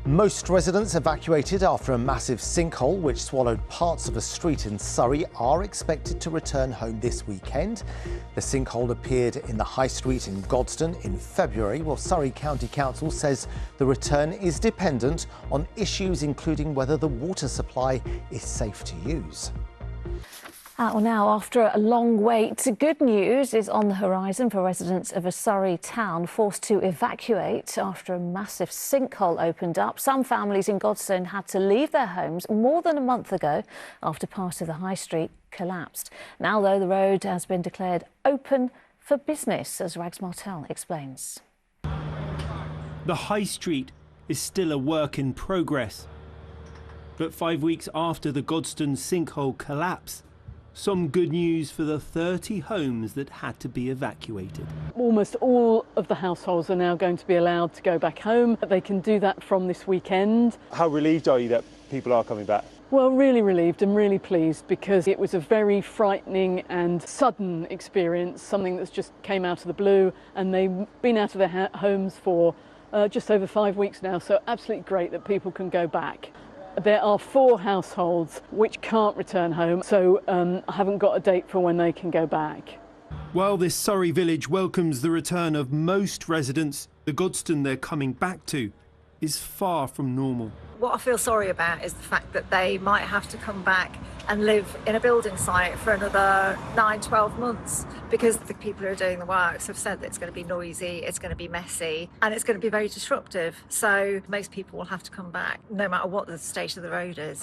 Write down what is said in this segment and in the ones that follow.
Most residents evacuated after a massive sinkhole which swallowed parts of a street in Surrey are expected to return home this weekend. The sinkhole appeared in the High Street in Godstone in February. Well, Surrey County Council says the return is dependent on issues including whether the water supply is safe to use. Well, now, after a long wait, good news is on the horizon for residents of a Surrey town forced to evacuate after a massive sinkhole opened up. Some families in Godstone had to leave their homes more than a month ago after part of the High Street collapsed. Now, though, the road has been declared open for business, as Rags Martel explains. The High Street is still a work in progress. But 5 weeks after the Godstone sinkhole collapse, some good news for the 30 homes that had to be evacuated. Almost all of the households are now going to be allowed to go back home. They can do that from this weekend. How relieved are you that people are coming back? Well, really relieved and really pleased, because it was a very frightening and sudden experience, something that's just came out of the blue, and they've been out of their homes for just over 5 weeks now, so absolutely great that people can go back. There are 4 households which can't return home, so I haven't got a date for when they can go back. While this Surrey village welcomes the return of most residents, the Godstone they're coming back to is far from normal. What I feel sorry about is the fact that they might have to come back and live in a building site for another 9-12 months, because the people who are doing the works have said that it's going to be noisy, it's going to be messy, and it's going to be very disruptive. So most people will have to come back, no matter what the state of the road is.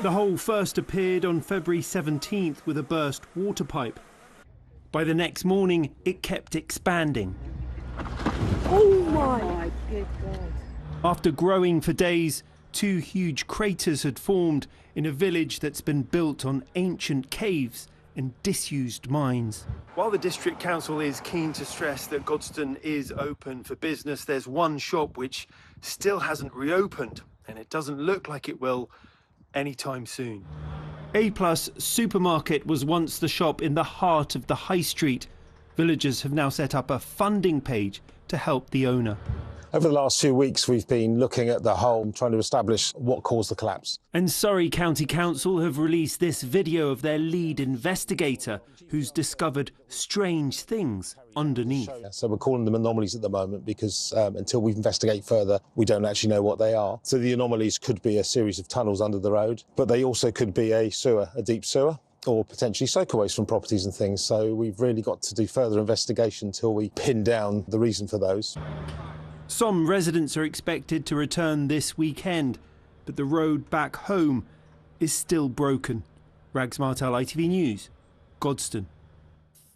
The hole first appeared on February 17th with a burst water pipe. By the next morning, it kept expanding. Oh my good God. After growing for days, 2 huge craters had formed in a village that's been built on ancient caves and disused mines. While the District Council is keen to stress that Godstone is open for business, there's one shop which still hasn't reopened, and it doesn't look like it will anytime soon. A+ Supermarket was once the shop in the heart of the High Street. Villagers have now set up a funding page to help the owner. Over the last few weeks, we've been looking at the hole, trying to establish what caused the collapse. And Surrey County Council have released this video of their lead investigator who's discovered strange things underneath. So we're calling them anomalies at the moment because until we investigate further, we don't actually know what they are. So the anomalies could be a series of tunnels under the road, but they also could be a sewer, a deep sewer, or potentially soakaways from properties and things. So we've really got to do further investigation until we pin down the reason for those. Some residents are expected to return this weekend, but the road back home is still broken. Rags Martel, ITV News, Godstone.